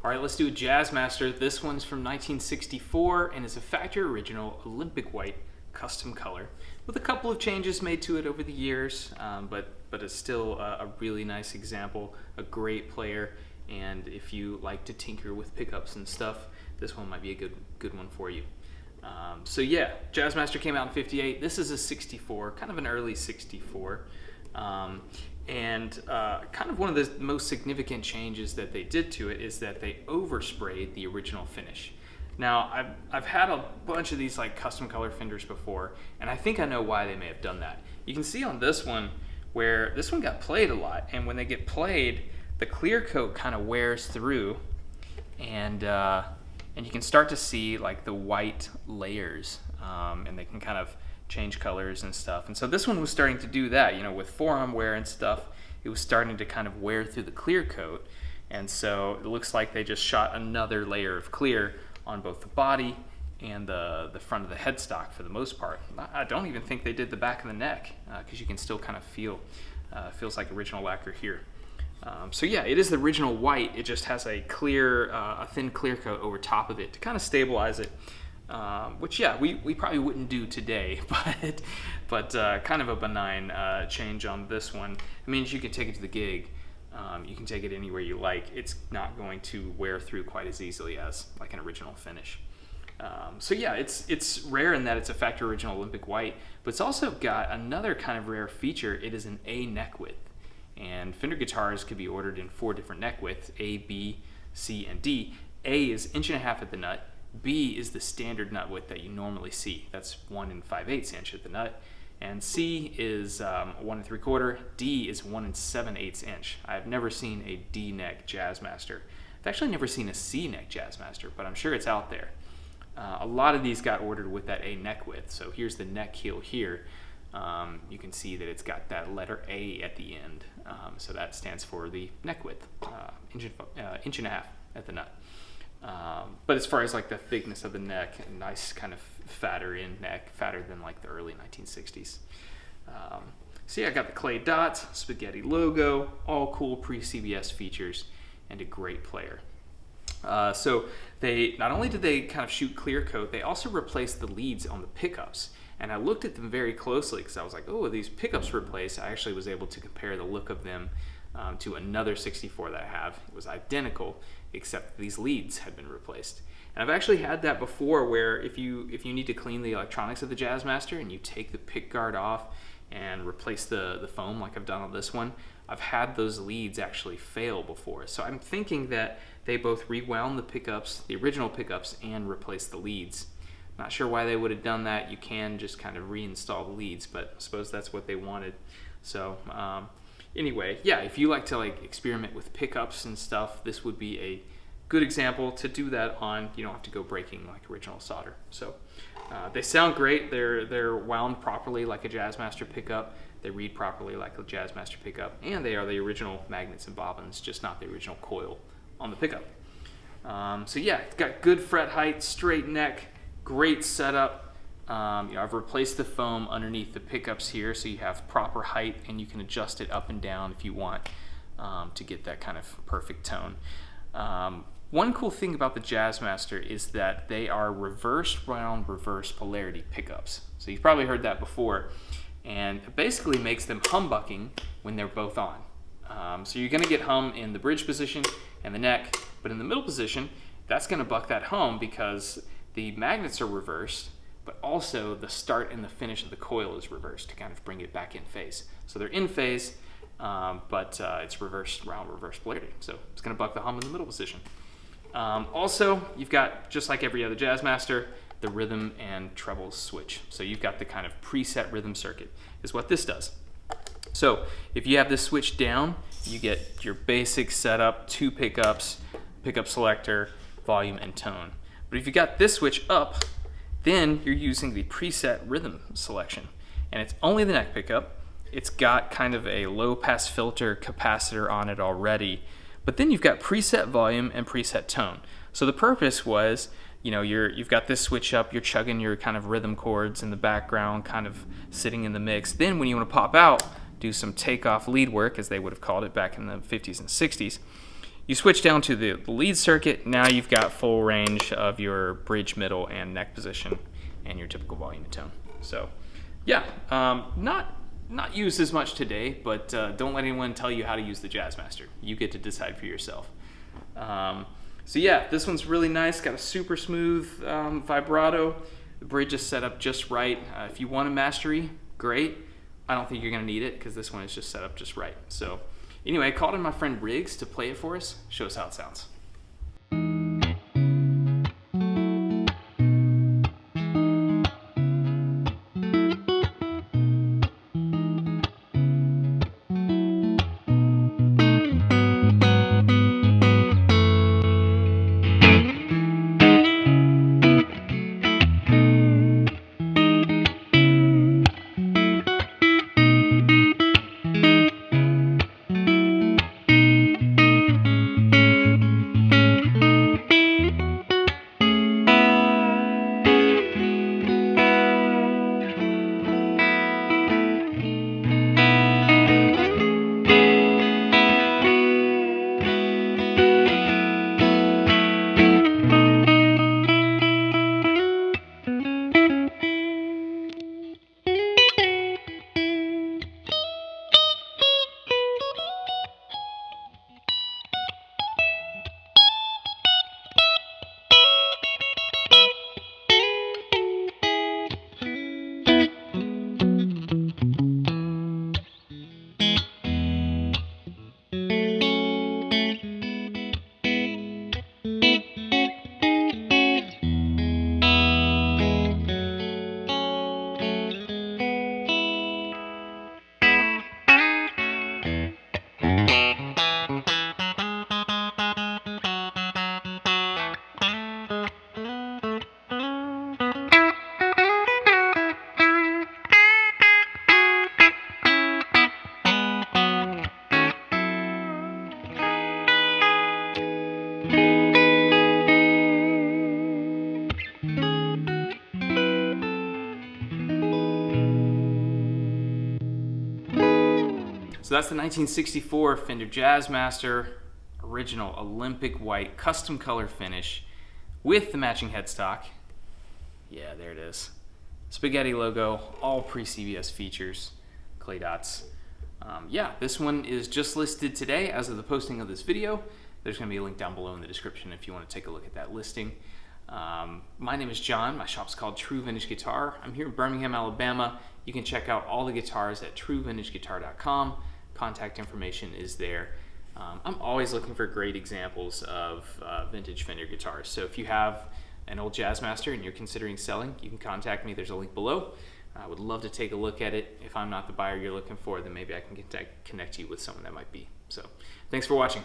All right, let's do a Jazzmaster. This one's from 1964 and is a factory original Olympic white custom color with a couple of changes made to it over the years, but it's still a really nice example, a great player, and if you like to tinker with pickups and stuff, this one might be a good one for you. So yeah, Jazzmaster came out in '58. This is a 64, kind of an early 64. And kind of one of the most significant changes that they did to it is that they oversprayed the original finish. Now, I've had a bunch of these like custom color Fenders before, and I think I know why they may have done that. You can see on this one where this one got played a lot, and when they get played, the clear coat kind of wears through, and you can start to see like the white layers, and they can kind of change colors and stuff. And so this one was starting to do that, you know, with forearm wear and stuff. It was starting to kind of wear through the clear coat, and so it looks like they just shot another layer of clear on both the body and the front of the headstock for the most part. I don't even think they did the back of the neck, because you can still kind of feel feels like original lacquer here. So yeah, it is the original white. It just has a clear, a thin clear coat over top of it to kind of stabilize it. Which yeah, we probably wouldn't do today, but kind of a benign change on this one. It means you can take it to the gig, you can take it anywhere you like. It's not going to wear through quite as easily as like an original finish. So yeah, it's rare in that it's a factory original Olympic white, but it's also got another kind of rare feature. It is an A neck width, and Fender guitars could be ordered in 4 different neck widths: A, B, C, and D. A is 1.5 inches at the nut. B is the standard nut width that you normally see. That's 1 5/8 inch at the nut. And C is 1 3/4. D is 1 7/8 inch. I've never seen a D neck Jazzmaster. I've actually never seen a C neck Jazzmaster, but I'm sure it's out there. A lot of these got ordered with that A neck width. So here's the neck heel here. You can see that it's got that letter A at the end. So that stands for the neck width, 1.5 inches at the nut. But as far as like the thickness of the neck, a nice kind of fatter in neck, fatter than like the early 1960s. So yeah, I got the clay dots, spaghetti logo, all cool pre-CBS features, and a great player. So they not only did they kind of shoot clear coat, they also replaced the leads on the pickups. And I looked at them very closely because I was like, oh, these pickups replaced. I actually was able to compare the look of them to another 64 that I have. It was identical, except these leads had been replaced. And I've actually had that before, where if you need to clean the electronics of the Jazzmaster and you take the pick guard off and replace the foam like I've done on this one, I've had those leads actually fail before. So I'm thinking that they both rewound the pickups, the original pickups, and replaced the leads. Not sure why they would have done that. You can just kind of reinstall the leads, but I suppose that's what they wanted. So anyway, yeah, if you like to like experiment with pickups and stuff, this would be a good example to do that on. You don't have to go breaking like original solder. So they sound great. They're wound properly like a Jazzmaster pickup. They read properly like a Jazzmaster pickup, and they are the original magnets and bobbins, just not the original coil on the pickup. So yeah, it's got good fret height, straight neck, great setup. I've replaced the foam underneath the pickups here, so you have proper height, and you can adjust it up and down if you want to get that kind of perfect tone. One cool thing about the Jazzmaster is that they are reverse round, reverse polarity pickups. So you've probably heard that before, and it basically makes them humbucking when they're both on. So you're going to get hum in the bridge position and the neck, but in the middle position, that's going to buck that hum because the magnets are reversed, but also the start and the finish of the coil is reversed to kind of bring it back in phase. So they're in phase, but it's reverse round, reverse polarity. So it's going to buck the hum in the middle position. Also, you've got, just like every other Jazzmaster, the rhythm and treble switch. So you've got the kind of preset rhythm circuit is what this does. So if you have this switch down, you get your basic setup, 2 pickups, pickup selector, volume, and tone. But if you got this switch up, then you're using the preset rhythm selection. And it's only the neck pickup. It's got kind of a low pass filter capacitor on it already. But then you've got preset volume and preset tone. So the purpose was, you know, you've got this switch up, you're chugging your kind of rhythm chords in the background, kind of sitting in the mix. Then when you want to pop out, do some takeoff lead work, as they would have called it back in the 50s and 60s, you switch down to the lead circuit. Now you've got full range of your bridge, middle, and neck position, and your typical volume and tone. So, yeah, not used as much today, but don't let anyone tell you how to use the Jazzmaster. You get to decide for yourself. So yeah, this one's really nice. Got a super smooth vibrato. The bridge is set up just right. If you want a mastery, great. I don't think you're gonna need it because this one is just set up just right. So anyway, I called in my friend Riggs to play it for us, show us how it sounds. So that's the 1964 Fender Jazzmaster original Olympic white custom color finish with the matching headstock. Yeah, there it is. Spaghetti logo, all pre-CBS features, clay dots. Yeah, this one is just listed today as of the posting of this video. There's going to be a link down below in the description if you want to take a look at that listing. My name is John. My shop's called True Vintage Guitar. I'm here in Birmingham, Alabama. You can check out all the guitars at truevintageguitar.com. Contact information is there. I'm always looking for great examples of vintage Fender guitars. So if you have an old Jazzmaster and you're considering selling, you can contact me. There's a link below. I would love to take a look at it. If I'm not the buyer you're looking for, then maybe I can connect you with someone that might be. So thanks for watching.